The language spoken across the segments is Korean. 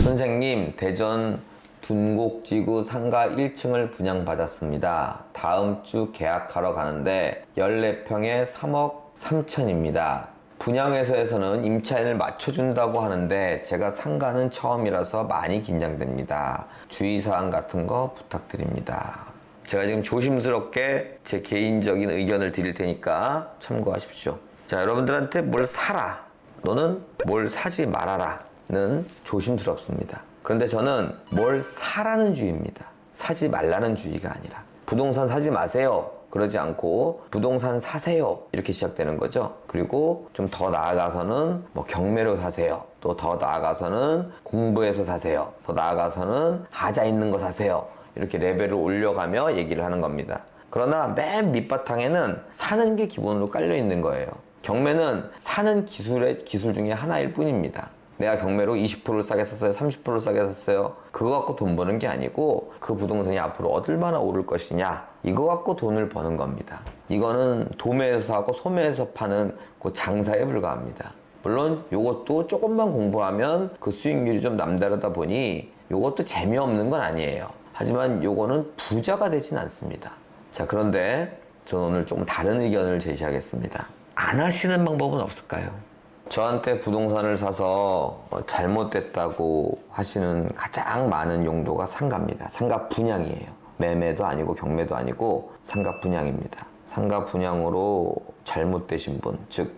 선생님, 대전 둔곡지구 상가 1층을 분양받았습니다. 다음 주 계약하러 가는데 14평에 3억 3천입니다. 분양회사에서는 임차인을 맞춰준다고 하는데 제가 상가는 처음이라서 많이 긴장됩니다. 주의사항 같은 거 부탁드립니다. 제가 지금 조심스럽게 제 개인적인 의견을 드릴 테니까 참고하십시오. 자, 여러분들한테 뭘 사라, 너는 뭘 사지 말아라 는 조심스럽습니다. 그런데 저는 뭘 사라는 주의입니다. 사지 말라는 주의가 아니라. 부동산 사지 마세요 그러지 않고 부동산 사세요 이렇게 시작되는 거죠. 그리고 좀 더 나아가서는 뭐 경매로 사세요, 또 더 나아가서는 공부해서 사세요, 더 나아가서는 하자 있는 거 사세요, 이렇게 레벨을 올려가며 얘기를 하는 겁니다. 그러나 맨 밑바탕에는 사는 게 기본으로 깔려 있는 거예요. 경매는 사는 기술 중에 하나일 뿐입니다. 내가 경매로 20%를 싸게 샀어요, 30%를 싸게 샀어요, 그거 갖고 돈 버는 게 아니고 그 부동산이 앞으로 얼마나 오를 것이냐, 이거 갖고 돈을 버는 겁니다. 이거는 도매에서 하고 소매에서 파는 그 장사에 불과합니다. 물론 이것도 조금만 공부하면 그 수익률이 좀 남다르다 보니 이것도 재미없는 건 아니에요. 하지만 이거는 부자가 되진 않습니다. 자, 그런데 저는 오늘 좀 다른 의견을 제시하겠습니다. 안 하시는 방법은 없을까요? 저한테 부동산을 사서 잘못됐다고 하시는 가장 많은 용도가 상가입니다. 상가 분양이에요. 매매도 아니고 경매도 아니고 상가 분양입니다. 상가 분양으로 잘못되신 분, 즉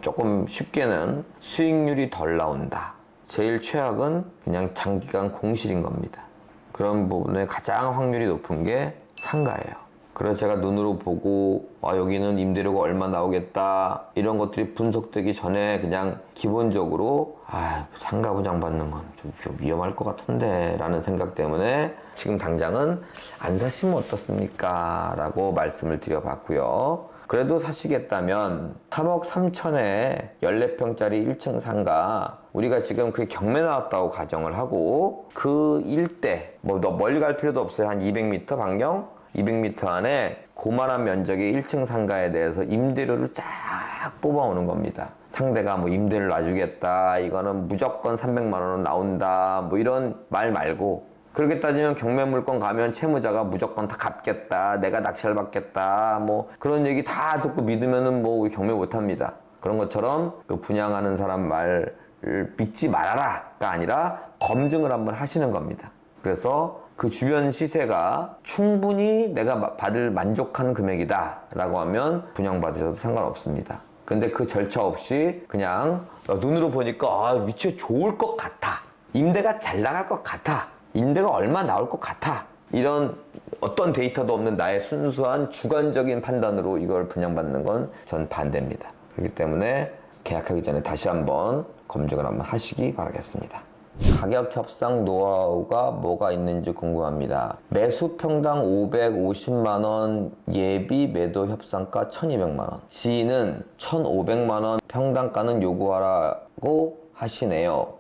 조금 쉽게는 수익률이 덜 나온다. 제일 최악은 그냥 장기간 공실인 겁니다. 그런 부분에 가장 확률이 높은 게 상가예요. 그래서 제가 눈으로 보고 여기는 임대료가 얼마 나오겠다 이런 것들이 분석되기 전에 그냥 기본적으로 상가 분양 받는 건 좀 위험할 것 같은데 라는 생각 때문에 지금 당장은 안 사시면 어떻습니까? 라고 말씀을 드려봤고요. 그래도 사시겠다면 3억 3천에 14평짜리 1층 상가, 우리가 지금 그게 경매 나왔다고 가정을 하고 그 일대 뭐 멀리 갈 필요도 없어요. 한 200m 반경 200m 안에 고만한 면적의 1층 상가에 대해서 임대료를 쫙 뽑아오는 겁니다. 상대가 뭐 임대를 놔주겠다, 이거는 무조건 300만 원은 나온다, 뭐 이런 말 말고, 그렇게 따지면 경매 물건 가면 채무자가 무조건 다 갚겠다, 내가 낙찰 받겠다, 뭐 그런 얘기 다 듣고 믿으면은 뭐 우리 경매 못 합니다. 그런 것처럼 그 분양하는 사람 말을 믿지 말아라가 아니라 검증을 한번 하시는 겁니다. 그래서 그 주변 시세가 충분히 내가 받을 만족한 금액이다 라고 하면 분양받으셔도 상관없습니다. 근데 그 절차 없이 그냥 눈으로 보니까 위치가 좋을 것 같아, 임대가 잘 나갈 것 같아, 임대가 얼마 나올 것 같아, 이런 어떤 데이터도 없는 나의 순수한 주관적인 판단으로 이걸 분양받는 건 전 반대입니다. 그렇기 때문에 계약하기 전에 다시 한번 검증을 한번 하시기 바라겠습니다. 가격 협상 노하우가 뭐가 있는지 궁금합니다. 매수 평당 550만원, 예비 매도 협상가 1200만원, 지인은 1500만원 평당가는 요구하라고 하시네요.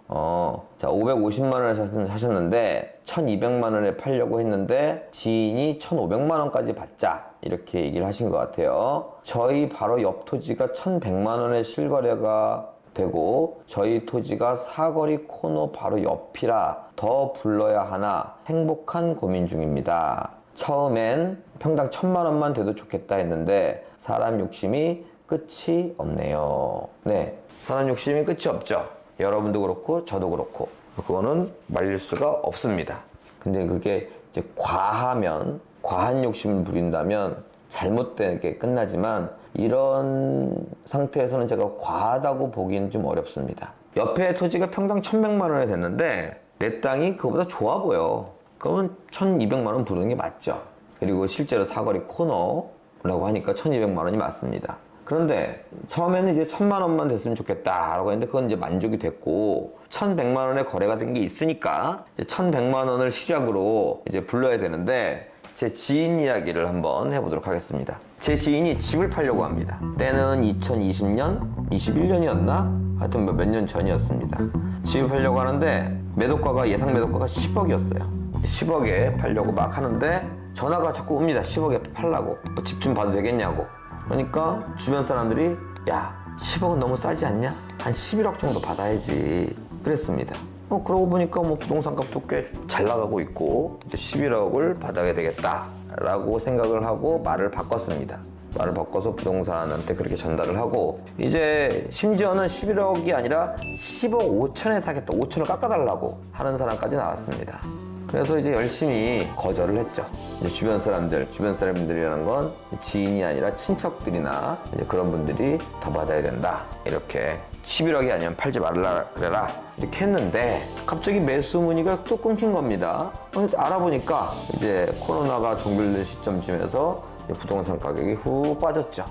자, 550만원을 사셨는데 1200만원에 팔려고 했는데 지인이 1500만원까지 받자 이렇게 얘기를 하신 것 같아요. 저희 바로 옆 토지가 1100만원에 실거래가 되고 저희 토지가 사거리 코너 바로 옆이라 더 불러야 하나 행복한 고민 중입니다. 처음엔 평당 1000만원만 돼도 좋겠다 했는데 사람 욕심이 끝이 없네요. 네, 사람 욕심이 끝이 없죠. 여러분도 그렇고 저도 그렇고 그거는 말릴 수가 없습니다. 근데 그게 이제 과한 욕심을 부린다면 잘못되게 끝나지만 이런 상태에서는 제가 과하다고 보기는 좀 어렵습니다. 옆에 토지가 평당 1100만 원이 됐는데 내 땅이 그거보다 좋아 보여. 그러면 1200만 원 부르는 게 맞죠. 그리고 실제로 사거리 코너라고 하니까 1200만 원이 맞습니다. 그런데 처음에는 이제 1000만 원만 됐으면 좋겠다라고 했는데 그건 이제 만족이 됐고 1100만 원에 거래가 된 게 있으니까 이제 1100만 원을 시작으로 이제 불러야 되는데 제 지인 이야기를 한번 해보도록 하겠습니다. 제 지인이 집을 팔려고 합니다. 때는 2020년? 21년이었나? 하여튼 몇 년 전이었습니다. 집을 팔려고 하는데 예상 매도가가 10억이었어요. 10억에 팔려고 막 하는데 전화가 자꾸 옵니다. 10억에 팔라고. 집 좀 봐도 되겠냐고. 그러니까 주변 사람들이 야, 10억은 너무 싸지 않냐? 한 11억 정도 받아야지. 그랬습니다. 그러고 보니까 뭐 부동산 값도 꽤 잘 나가고 있고 이제 11억을 받아야 되겠다라고 생각을 하고 말을 바꿨습니다. 말을 바꿔서 부동산한테 그렇게 전달을 하고 이제 심지어는 11억이 아니라 10억 5천에 사겠다, 5천을 깎아달라고 하는 사람까지 나왔습니다. 그래서 이제 열심히 거절을 했죠. 이제 주변 사람들이라는 건 지인이 아니라 친척들이나 이제 그런 분들이 더 받아야 된다. 이렇게 11억이 아니면 팔지 말라 그래라. 이렇게 했는데 갑자기 매수 문의가 또 끊긴 겁니다. 알아보니까 이제 코로나가 종결된 시점쯤에서 부동산 가격이 훅 빠졌죠.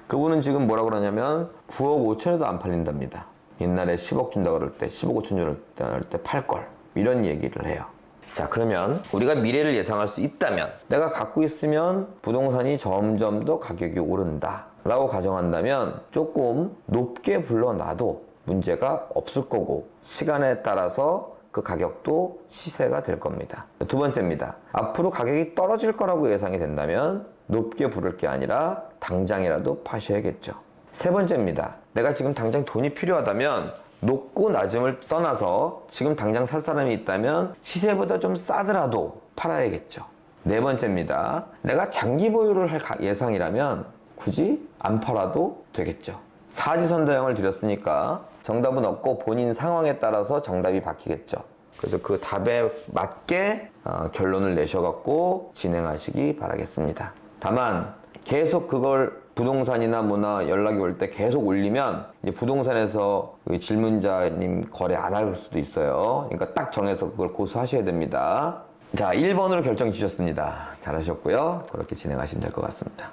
그분은 지금 뭐라 그러냐면 9억 5천에도 안 팔린답니다. 옛날에 10억 준다 그럴 때, 10억 5천 준다 때 팔 걸. 이런 얘기를 해요. 자, 그러면 우리가 미래를 예상할 수 있다면, 내가 갖고 있으면 부동산이 점점 더 가격이 오른다 라고 가정한다면 조금 높게 불러놔도 문제가 없을 거고, 시간에 따라서 그 가격도 시세가 될 겁니다. 두 번째입니다. 앞으로 가격이 떨어질 거라고 예상이 된다면 높게 부를 게 아니라 당장이라도 파셔야겠죠. 세 번째입니다. 내가 지금 당장 돈이 필요하다면 높고 낮음을 떠나서 지금 당장 살 사람이 있다면 시세보다 좀 싸더라도 팔아야겠죠. 네 번째입니다. 내가 장기 보유를 할 예상이라면 굳이 안 팔아도 되겠죠. 사지선다형을 드렸으니까 정답은 없고 본인 상황에 따라서 정답이 바뀌겠죠. 그래서 그 답에 맞게 결론을 내셔갖고 진행하시기 바라겠습니다. 다만 계속 그걸 부동산이나 뭐나 연락이 올 때 계속 올리면 이제 부동산에서 질문자님 거래 안 할 수도 있어요. 그러니까 딱 정해서 그걸 고수하셔야 됩니다. 자, 1번으로 결정 지셨습니다. 잘하셨고요. 그렇게 진행하시면 될 것 같습니다.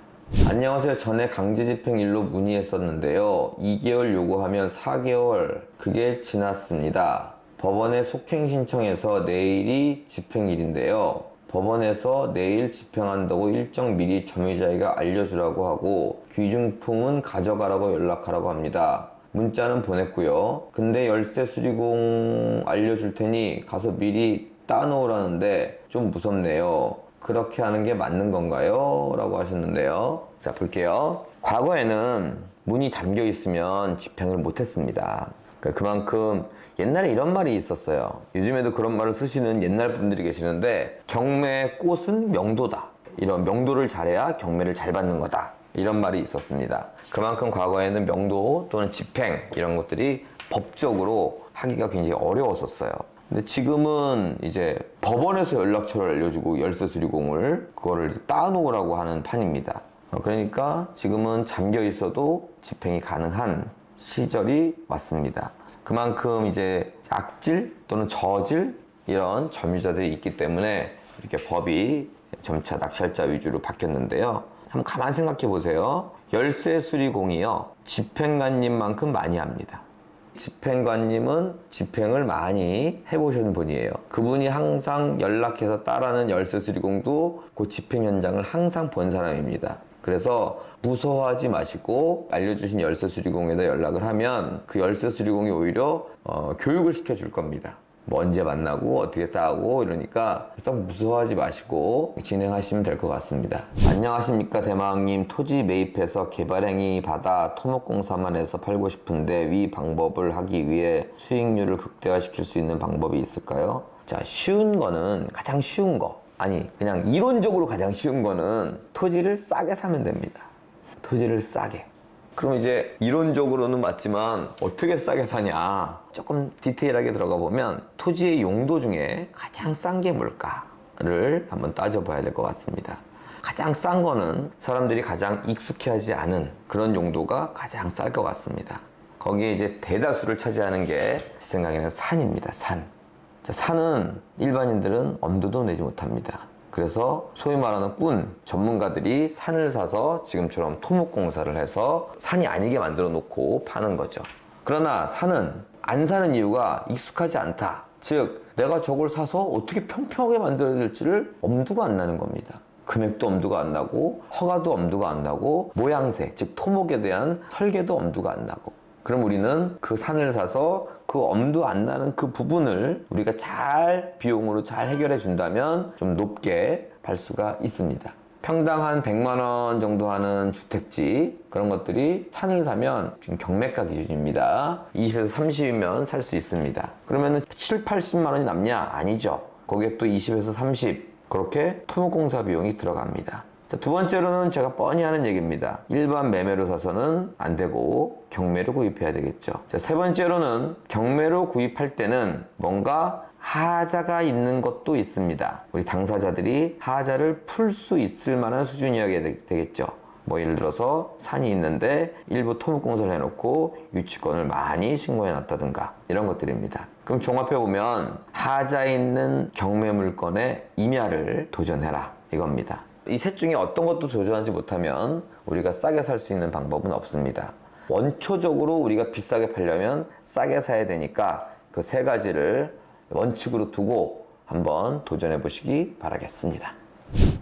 안녕하세요. 전에 강제집행일로 문의했었는데요. 2개월 요구하면 4개월 그게 지났습니다. 법원에 속행 신청해서 내일이 집행일인데요. 법원에서 내일 집행한다고 일정 미리 점유자에게 알려주라고 하고 귀중품은 가져가라고 연락하라고 합니다. 문자는 보냈고요. 근데 열쇠 수리공 알려줄 테니 가서 미리 따놓으라는데 좀 무섭네요. 그렇게 하는 게 맞는 건가요? 라고 하셨는데요. 자, 볼게요. 과거에는 문이 잠겨 있으면 집행을 못했습니다. 그만큼 옛날에 이런 말이 있었어요. 요즘에도 그런 말을 쓰시는 옛날 분들이 계시는데 경매의 꽃은 명도다. 이런 명도를 잘해야 경매를 잘 받는 거다. 이런 말이 있었습니다. 그만큼 과거에는 명도 또는 집행 이런 것들이 법적으로 하기가 굉장히 어려웠었어요. 근데 지금은 이제 법원에서 연락처를 알려주고 열쇠 수리공을 그거를 따놓으라고 하는 판입니다. 그러니까 지금은 잠겨 있어도 집행이 가능한 시절이 왔습니다. 그만큼 이제 악질 또는 저질 이런 점유자들이 있기 때문에 이렇게 법이 점차 낙찰자 위주로 바뀌었는데요. 한번 가만 생각해 보세요. 열쇠 수리공이요. 집행관님만큼 많이 합니다. 집행관님은 집행을 많이 해보신 분이에요. 그분이 항상 연락해서 따라는 열쇠 수리공도 그 집행 현장을 항상 본 사람입니다. 그래서 무서워하지 마시고 알려주신 열쇠 수리공에다 연락을 하면 그 열쇠 수리공이 오히려 교육을 시켜줄 겁니다. 뭐 언제 만나고 어떻게 따고 이러니까 썩 무서워하지 마시고 진행하시면 될 것 같습니다. 안녕하십니까 대마왕님. 토지 매입해서 개발행위 받아 토목공사만 해서 팔고 싶은데 위 방법을 하기 위해 수익률을 극대화시킬 수 있는 방법이 있을까요? 자, 쉬운 거는 가장 쉬운 거, 아니 그냥 이론적으로 가장 쉬운 거는 토지를 싸게 사면 됩니다. 토지를 싸게. 그럼 이제 이론적으로는 맞지만 어떻게 싸게 사냐, 조금 디테일하게 들어가 보면 토지의 용도 중에 가장 싼 게 뭘까를 한번 따져봐야 될 것 같습니다. 가장 싼 거는 사람들이 가장 익숙해하지 않은 그런 용도가 가장 쌀 것 같습니다. 거기에 이제 대다수를 차지하는 게 제 생각에는 산입니다. 산. 자, 산은 일반인들은 엄두도 내지 못합니다. 그래서 소위 말하는 꾼 전문가들이 산을 사서 지금처럼 토목공사를 해서 산이 아니게 만들어 놓고 파는 거죠. 그러나 산은 안 사는 이유가 익숙하지 않다. 즉 내가 저걸 사서 어떻게 평평하게 만들어야 될지를 엄두가 안 나는 겁니다. 금액도 엄두가 안 나고 허가도 엄두가 안 나고 모양새, 즉 토목에 대한 설계도 엄두가 안 나고. 그럼 우리는 그 산을 사서 그 엄두 안 나는 그 부분을 우리가 잘 비용으로 잘 해결해 준다면 좀 높게 팔 수가 있습니다. 평당 한 100만 원 정도 하는 주택지 그런 것들이 산을 사면 지금 경매가 기준입니다. 20에서 30이면 살 수 있습니다. 그러면은 7, 80만 원이 남냐? 아니죠. 거기에 또 20에서 30 그렇게 토목공사 비용이 들어갑니다. 자, 두 번째로는 제가 뻔히 하는 얘기입니다. 일반 매매로 사서는 안 되고 경매로 구입해야 되겠죠. 자, 세 번째로는 경매로 구입할 때는 뭔가 하자가 있는 것도 있습니다. 우리 당사자들이 하자를 풀 수 있을 만한 수준이어야 되겠죠. 뭐 예를 들어서 산이 있는데 일부 토목공사를 해놓고 유치권을 많이 신고해놨다든가 이런 것들입니다. 그럼 종합해보면 하자 있는 경매 물건의 임야를 도전해라 이겁니다. 이 셋 중에 어떤 것도 도전하지 못하면 우리가 싸게 살 수 있는 방법은 없습니다. 원초적으로 우리가 비싸게 팔려면 싸게 사야 되니까 그 세 가지를 원칙으로 두고 한번 도전해 보시기 바라겠습니다.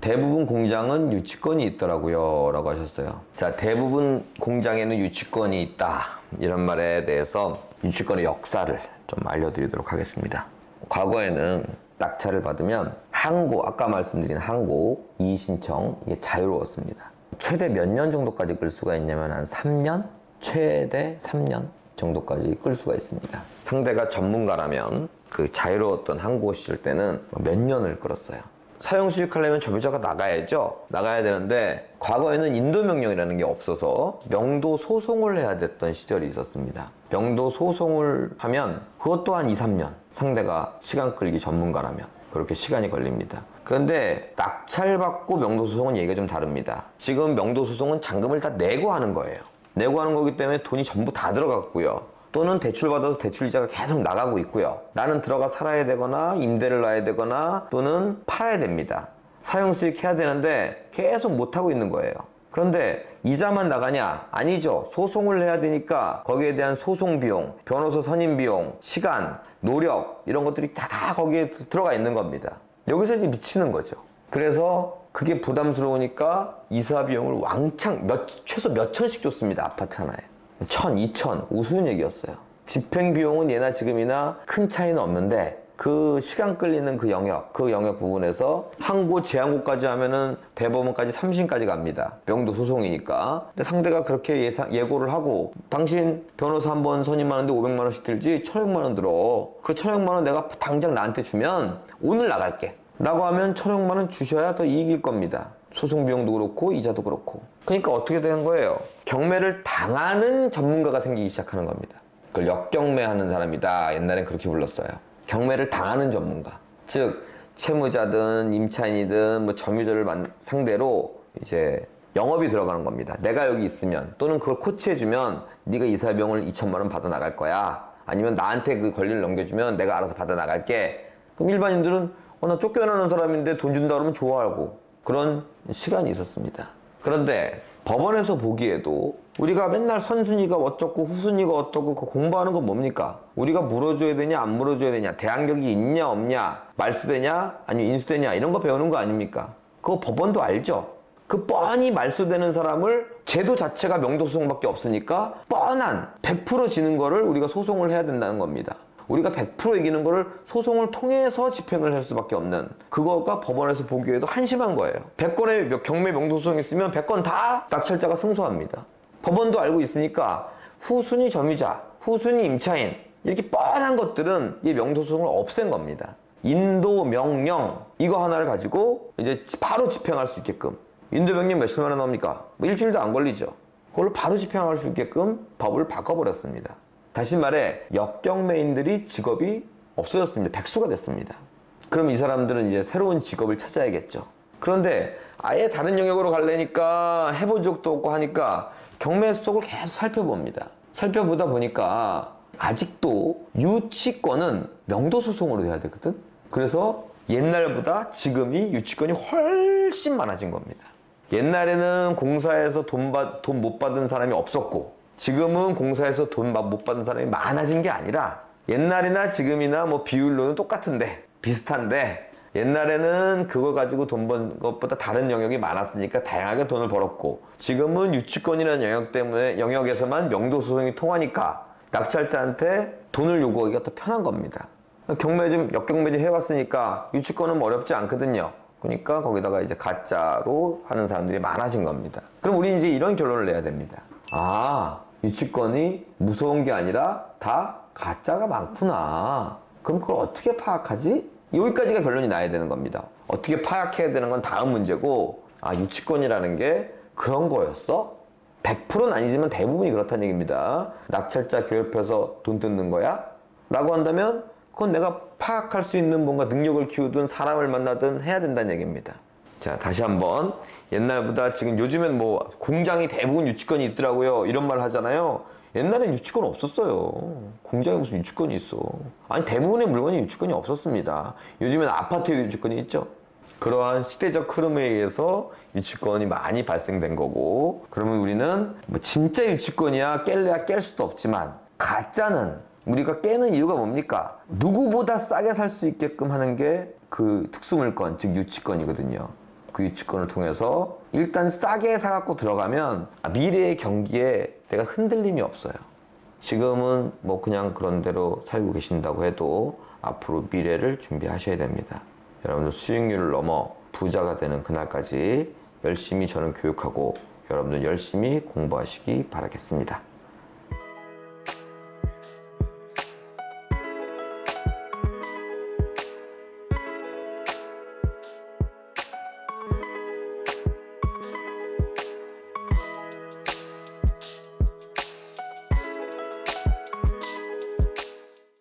대부분 공장은 유치권이 있더라고요 라고 하셨어요. 자, 대부분 공장에는 유치권이 있다 이런 말에 대해서 유치권의 역사를 좀 알려드리도록 하겠습니다. 과거에는 낙찰을 받으면 항고, 아까 말씀드린 항고, 이의신청 이게 자유로웠습니다. 최대 몇 년 정도까지 끌 수가 있냐면 한 3년? 최대 3년 정도까지 끌 수가 있습니다. 상대가 전문가라면 그 자유로웠던 항고 시절 때는 몇 년을 끌었어요. 사용 수익하려면 점유자가 나가야죠. 나가야 되는데 과거에는 인도명령이라는 게 없어서 명도 소송을 해야 됐던 시절이 있었습니다. 명도 소송을 하면 그것도 한 2, 3년 상대가 시간 끌기 전문가라면 그렇게 시간이 걸립니다. 그런데 낙찰받고 명도 소송은 얘기가 좀 다릅니다. 지금 명도 소송은 잔금을 다 내고 하는 거예요. 내고 하는 거기 때문에 돈이 전부 다 들어갔고요. 또는 대출받아서 대출이자가 계속 나가고 있고요. 나는 들어가 살아야 되거나 임대를 놔야 되거나 또는 팔아야 됩니다. 사용수익 해야 되는데 계속 못하고 있는 거예요. 그런데 이자만 나가냐? 아니죠. 소송을 해야 되니까 거기에 대한 소송 비용, 변호사 선임 비용, 시간, 노력 이런 것들이 다 거기에 들어가 있는 겁니다. 여기서 이제 미치는 거죠. 그래서 그게 부담스러우니까 이사 비용을 왕창 최소 몇 천씩 줬습니다. 아파트 하나에. 1,000, 2,000 우스운 얘기였어요. 집행 비용은 예나 지금이나 큰 차이는 없는데 그 시간 끌리는 그 영역 부분에서 항고, 재항고까지 하면은 대법원까지 3심까지 갑니다. 명도 소송이니까. 근데 상대가 그렇게 예고를 하고 당신 변호사 한 번 선임하는데 500만 원씩 들지 1,000만 원 들어. 그 1,000만 원 내가 당장 나한테 주면 오늘 나갈게. 라고 하면 1,000만 원 주셔야 더 이익일 겁니다. 소송 비용도 그렇고 이자도 그렇고. 그러니까 어떻게 되는 거예요? 경매를 당하는 전문가가 생기기 시작하는 겁니다. 그걸 역경매하는 사람이다. 옛날엔 그렇게 불렀어요. 경매를 당하는 전문가. 즉 채무자든 임차인이든 뭐 점유자를 상대로 이제 영업이 들어가는 겁니다. 내가 여기 있으면 또는 그걸 코치해주면 네가 이사 비용을 2,000만 원 받아 나갈 거야. 아니면 나한테 그 권리를 넘겨주면 내가 알아서 받아 나갈게. 그럼 일반인들은 나 쫓겨나는 사람인데 돈 준다 그러면 좋아하고 그런 시간이 있었습니다. 그런데 법원에서 보기에도 우리가 맨날 선순위가 어떻고 후순위가 어떻고 공부하는 건 뭡니까? 우리가 물어줘야 되냐 안 물어줘야 되냐, 대항력이 있냐 없냐, 말소되냐 아니면 인수되냐 이런 거 배우는 거 아닙니까? 그거 법원도 알죠. 그 뻔히 말소되는 사람을 제도 자체가 명도소송밖에 없으니까 뻔한 100% 지는 거를 우리가 소송을 해야 된다는 겁니다. 우리가 100% 이기는 거를 소송을 통해서 집행을 할 수밖에 없는 그거가 법원에서 보기에도 한심한 거예요. 100건의 경매 명도소송이 있으면 100건 다 낙찰자가 승소합니다. 법원도 알고 있으니까 후순위 점유자, 후순위 임차인 이렇게 뻔한 것들은 이 명도소송을 없앤 겁니다. 인도 명령 이거 하나를 가지고 이제 바로 집행할 수 있게끔 인도 명령 며칠 만에 나옵니까? 뭐 일주일도 안 걸리죠. 그걸로 바로 집행할 수 있게끔 법을 바꿔버렸습니다. 다시 말해 역경매인들이 직업이 없어졌습니다. 백수가 됐습니다. 그럼 이 사람들은 이제 새로운 직업을 찾아야겠죠. 그런데 아예 다른 영역으로 가려니까 해본 적도 없고 하니까 경매 속을 계속 살펴봅니다. 살펴보다 보니까 아직도 유치권은 명도소송으로 돼야 되거든. 그래서 옛날보다 지금이 유치권이 훨씬 많아진 겁니다. 옛날에는 공사에서 돈 못 받은 사람이 없었고 지금은 공사에서 돈 못 받은 사람이 많아진 게 아니라 옛날이나 지금이나 뭐 비율로는 똑같은데 비슷한데 옛날에는 그걸 가지고 돈 번 것보다 다른 영역이 많았으니까 다양하게 돈을 벌었고 지금은 유치권이라는 영역에서만 명도소송이 통하니까 낙찰자한테 돈을 요구하기가 더 편한 겁니다. 역경매 좀 해왔으니까 유치권은 어렵지 않거든요. 그러니까 거기다가 이제 가짜로 하는 사람들이 많아진 겁니다. 그럼 우리 이제 이런 결론을 내야 됩니다. 아, 유치권이 무서운 게 아니라 다 가짜가 많구나. 그럼 그걸 어떻게 파악하지? 여기까지가 결론이 나야 되는 겁니다. 어떻게 파악해야 되는 건 다음 문제고, 아, 유치권이라는 게 그런 거였어? 100%는 아니지만 대부분이 그렇다는 얘기입니다. 낙찰자 괴롭혀서 돈 뜯는 거야? 라고 한다면 그건 내가 파악할 수 있는 뭔가 능력을 키우든 사람을 만나든 해야 된다는 얘기입니다. 자, 다시 한번 옛날보다 지금 요즘엔 뭐 공장이 대부분 유치권이 있더라고요. 이런 말 하잖아요. 옛날엔 유치권 없었어요. 공장에 무슨 유치권이 있어. 아니, 대부분의 물건이 유치권이 없었습니다. 요즘엔 아파트에 유치권이 있죠. 그러한 시대적 흐름에 의해서 유치권이 많이 발생된 거고, 그러면 우리는 뭐 진짜 유치권이야 깰래야 깰 수도 없지만 가짜는 우리가 깨는 이유가 뭡니까? 누구보다 싸게 살 수 있게끔 하는 게 그 특수물건, 즉 유치권이거든요. 그 유치권을 통해서 일단 싸게 사갖고 들어가면 미래의 경기에 내가 흔들림이 없어요. 지금은 뭐 그냥 그런 대로 살고 계신다고 해도 앞으로 미래를 준비하셔야 됩니다. 여러분들 수익률을 넘어 부자가 되는 그날까지 열심히 저는 교육하고 여러분들 열심히 공부하시기 바라겠습니다.